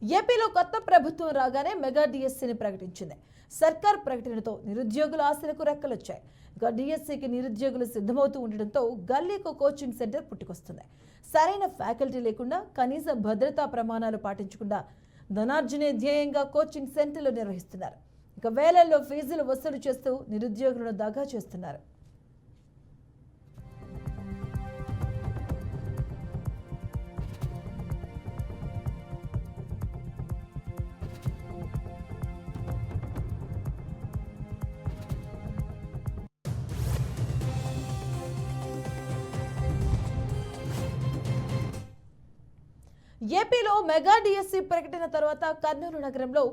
ఏపీలో కొత్త ప్రభుత్వం రాగానే మెగా డిఎస్సీని ప్రకటించింది. సర్కార్ ప్రకటనతో నిరుద్యోగుల ఆశలకు రెక్కలొచ్చాయి. ఇక డిఎస్సీకి నిరుద్యోగులు సిద్ధమవుతూ ఉండడంతో గల్లీకు కోచింగ్ సెంటర్ పుట్టుకొస్తుంది. సరైన ఫ్యాకల్టీ లేకుండా, కనీస భద్రతా ప్రమాణాలు పాటించకుండా ధనార్జనే ధ్యేయంగా కోచింగ్ సెంటర్లు నిర్వహిస్తున్నారు. ఇక వేలల్లో ఫీజులు వసూలు చేస్తూ నిరుద్యోగులను దగా చేస్తున్నారు. ఏపీలో మెగా డిఎస్సీ ప్రకటన తర్వాత కర్నూలు నగరంలో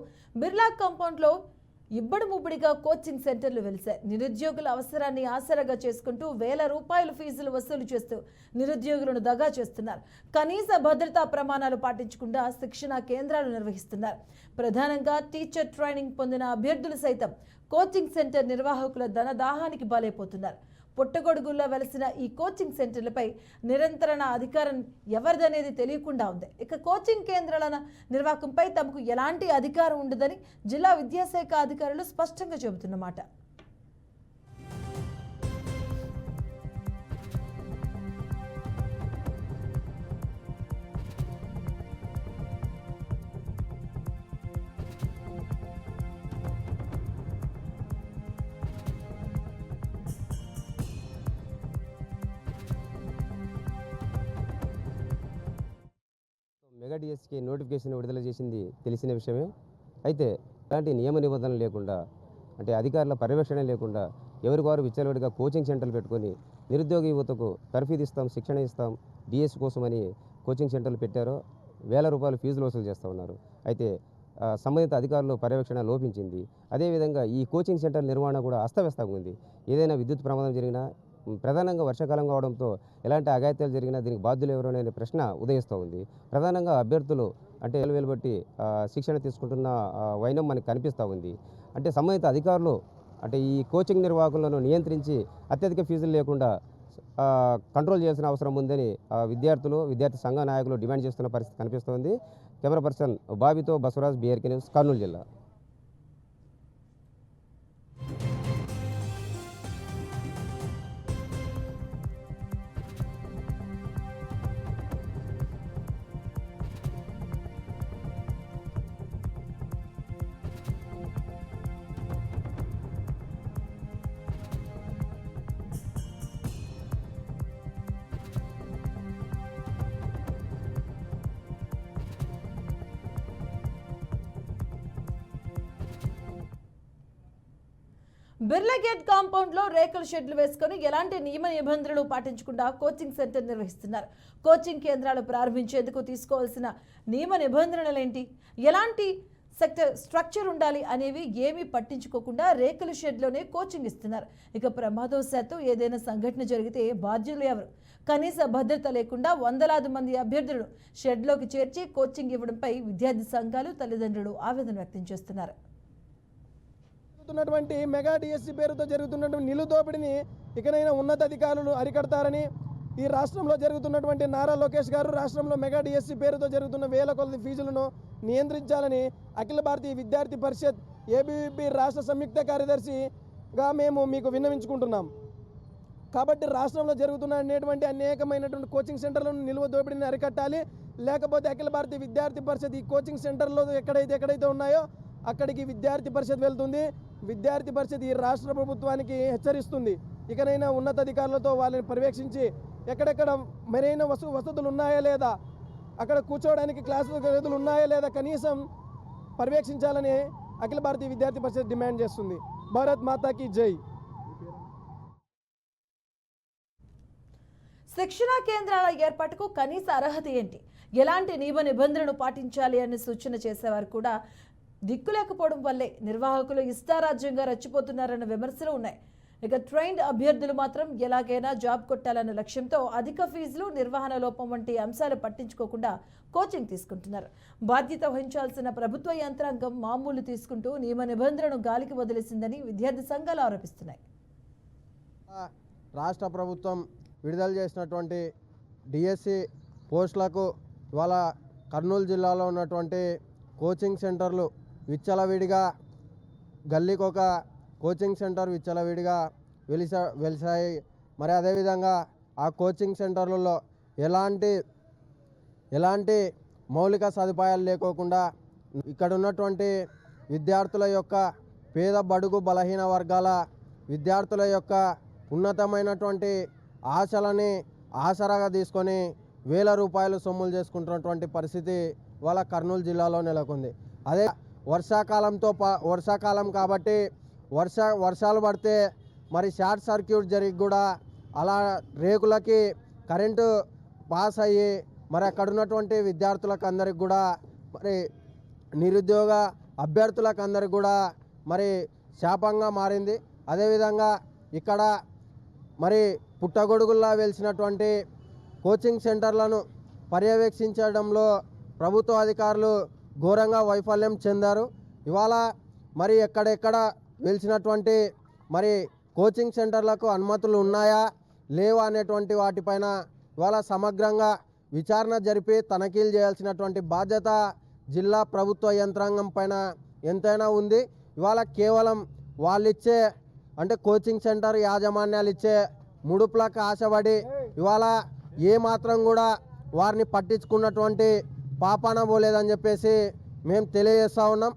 బిర్లా కాంపౌండ్లో ఇబ్బడి ముబ్బడిగా కోచింగ్ సెంటర్లు వెలిశాయి. నిరుద్యోగుల అవసరాన్ని ఆసరాగా చేసుకుంటూ వేల రూపాయల ఫీజులు వసూలు చేస్తూ నిరుద్యోగులను దగా చేస్తున్నారు. కనీస భద్రతా ప్రమాణాలు పాటించకుండా శిక్షణా కేంద్రాలు నిర్వహిస్తున్నారు. ప్రధానంగా టీచర్ ట్రైనింగ్ పొందిన అభ్యర్థులు సైతం కోచింగ్ సెంటర్ నిర్వాహకుల ధనదాహానికి బలైపోతున్నారు. పుట్టగొడుగుల్లో వెలిసిన ఈ కోచింగ్ సెంటర్లపై నిరంతరణ అధికారం ఎవరిదనేది తెలియకుండా ఉంది. ఇక కోచింగ్ కేంద్రాల నిర్వాహకంపై తమకు ఎలాంటి అధికారం ఉండదని జిల్లా విద్యాశాఖ అధికారులు స్పష్టంగా చెబుతున్నమాట. మెగా డిఎస్సికి నోటిఫికేషన్ విడుదల చేసింది తెలిసిన విషయమే. అయితే అలాంటి నియమ నిబంధనలు లేకుండా, అంటే అధికారుల పర్యవేక్షణ లేకుండా ఎవరికి వారు విచ్చలవిడిగా కోచింగ్ సెంటర్లు పెట్టుకొని నిరుద్యోగ యువతకు తర్ఫీదు ఇస్తాం, శిక్షణ ఇస్తాం, డిఎస్సి కోసమని కోచింగ్ సెంటర్లు పెట్టారో వేల రూపాయలు ఫీజులు వసూలు చేస్తూ ఉన్నారు. అయితే సంబంధిత అధికారులు పర్యవేక్షణ లోపించింది. అదేవిధంగా ఈ కోచింగ్ సెంటర్ నిర్వహణ కూడా అస్తవ్యస్తంగా ఉంది. ఏదైనా విద్యుత్ ప్రమాదం జరిగినా, ప్రధానంగా వర్షాకాలం కావడంతో ఎలాంటి అఘాయిత్యాలు జరిగినా దీనికి బాధ్యులు ఎవరు అనే ప్రశ్న ఉదయిస్తూ ఉంది. ప్రధానంగా అభ్యర్థులు అంటే వేలు బట్టి శిక్షణ తీసుకుంటున్న వైనం మనకు కనిపిస్తూ ఉంది. అంటే సంబంధిత అధికారులు అంటే ఈ కోచింగ్ నిర్వాహకులను నియంత్రించి అత్యధిక ఫీజులు లేకుండా కంట్రోల్ చేయాల్సిన అవసరం ఉందని విద్యార్థి సంఘ నాయకులు డిమాండ్ చేస్తున్న పరిస్థితి కనిపిస్తోంది. కెమెరా పర్సన్ బాబితో బసవరాజ్, BRK న్యూస్, కర్నూలు జిల్లా. బిర్లా గేట్ కాంపౌండ్ లో రేకుల షెడ్లు వేసుకుని ఎలాంటి నియమ నిబంధనలు పాటించకుండా కోచింగ్ సెంటర్ నిర్వహిస్తున్నారు. కోచింగ్ కేంద్రాలు ప్రారంభించేందుకు తీసుకోవాల్సిన నియమ నిబంధనలేంటి, ఎలాంటి స్ట్రక్చర్ ఉండాలి అనేవి ఏమీ పట్టించుకోకుండా రేకుల షెడ్లోనే కోచింగ్ ఇస్తున్నారు. ఇక ప్రమాదవశాత్తు ఏదైనా సంఘటన జరిగితే బాధ్యులు ఎవరు? కనీస భద్రత లేకుండా వందలాది మంది అభ్యర్థులను షెడ్లోకి చేర్చి కోచింగ్ ఇవ్వడంపై విద్యార్థి సంఘాలు, తల్లిదండ్రులు ఆవేదన వ్యక్తం చేస్తున్నారు. మెగా డిఎస్సి పేరుతో జరుగుతున్నటువంటి నిలుదోపిడిని ఇకనైనా ఉన్నతాధికారులు అరికడతారని, ఈ రాష్ట్రంలో జరుగుతున్నటువంటి నారా లోకేష్ గారు రాష్ట్రంలో మెగా డిఎస్సి పేరుతో జరుగుతున్న వేల కొలది ఫీజులను నియంత్రించాలని అఖిల భారతీయ విద్యార్థి పరిషత్ ABVP రాష్ట్ర సంయుక్త కార్యదర్శిగా మేము మీకు విన్నవించుకుంటున్నాం. కాబట్టి రాష్ట్రంలో జరుగుతున్నటువంటి అనేకమైనటువంటి కోచింగ్ సెంటర్లను నిలువ దోపిడిని అరికట్టాలి. లేకపోతే అఖిల భారతీయ విద్యార్థి పరిషత్ ఈ కోచింగ్ సెంటర్లో ఎక్కడైతే ఉన్నాయో అక్కడికి విద్యార్థి పరిషత్ వెళ్తుంది. విద్యార్థి పరిషత్ ఈ రాష్ట్ర ప్రభుత్వానికి హెచ్చరిస్తుంది. ఇకనైనా ఉన్నతాధికారులతో వాళ్ళని పర్యవేక్షించి ఎక్కడెక్కడ మరైన వసతులు ఉన్నాయా లేదా, అక్కడ కూర్చోవడానికి క్లాసు గదులు ఉన్నాయా లేదా కనీసం పర్యవేక్షించాలని అఖిల భారతీయ విద్యార్థి పరిషత్ డిమాండ్ చేస్తుంది. భారత్ మాతాకి జై. శిక్షణా కేంద్రాల ఏర్పాటుకు కనీస అర్హత ఏంటి, ఎలాంటి నియమ నిబంధనలు పాటించాలి అని సూచన చేసేవారు కూడా దిక్కులేకపోవడం వల్లే నిర్వాహకులు ఇష్టారాజ్యంగా రచ్చిపోతున్నారన్న విమర్శలు ఉన్నాయి. ఇక ట్రైన్డ్ అభ్యర్థులు మాత్రం ఎలాగైనా జాబ్ కొట్టాలన్న లక్ష్యంతో అధిక ఫీజులు, నిర్వహణ లోపం వంటి అంశాలు పట్టించుకోకుండా కోచింగ్ తీసుకుంటున్నారు. బాధ్యత వహించాల్సిన ప్రభుత్వ యంత్రాంగం మామూలు తీసుకుంటూ నియమ నిబంధనలను గాలికి వదిలేసిందని విద్యార్థి సంఘాలు ఆరోపిస్తున్నాయి. రాష్ట్ర ప్రభుత్వం విడుదల చేసినటువంటి డిఎస్సి పోస్టులకు ఇవాళ కర్నూలు జిల్లాలో ఉన్నటువంటి కోచింగ్ సెంటర్లు విచ్చలవిడిగా గల్లీకొక కోచింగ్ సెంటర్ విచ్చలవిడిగా వెలిసాయి. మరి అదేవిధంగా ఆ కోచింగ్ సెంటర్లలో ఎలాంటి మౌలిక సదుపాయాలు లేకోకుండా ఇక్కడ ఉన్నటువంటి విద్యార్థుల యొక్క పేద బడుగు బలహీన వర్గాల విద్యార్థుల యొక్క ఉన్నతమైనటువంటి ఆశలని ఆసరాగా తీసుకొని వేల రూపాయలు సొమ్ములు చేసుకుంటున్నటువంటి పరిస్థితి వాళ్ళ కర్నూలు జిల్లాలో నెలకొంది. అదే వర్షాకాలం కాబట్టి వర్షాలు పడితే మరి షార్ట్ సర్క్యూట్ జరిగి కూడా అలా రేకులకి కరెంటు పాస్ అయ్యి మరి అక్కడ ఉన్నటువంటి విద్యార్థులకు అందరికి కూడా మరి నిరుద్యోగ అభ్యర్థులకు అందరికి కూడా మరి శాపంగా మారింది. అదేవిధంగా ఇక్కడ మరి పుట్టగొడుగుల్లా వెలిసినటువంటి కోచింగ్ సెంటర్లను పర్యవేక్షించడంలో ప్రభుత్వ అధికారులు ఘోరంగా వైఫల్యం చెందారు. ఇవాళ మరి ఎక్కడెక్కడ వెలిసినటువంటి మరి కోచింగ్ సెంటర్లకు అనుమతులు ఉన్నాయా లేవా అనేటువంటి వాటిపైన ఇవాళ సమగ్రంగా విచారణ జరిపి తనిఖీలు చేయాల్సినటువంటి బాధ్యత జిల్లా ప్రభుత్వ యంత్రాంగం పైన ఎంతైనా ఉంది. ఇవాళ కేవలం వాళ్ళిచ్చే అంటే కోచింగ్ సెంటర్ యాజమాన్యాలు ఇచ్చే ముడుపులకు ఆశపడి ఇవాళ ఏ మాత్రం కూడా వారిని పట్టించుకున్నటువంటి పాపాన పోలేదని చెప్పేసి మేము తెలియజేస్తూ ఉన్నాం.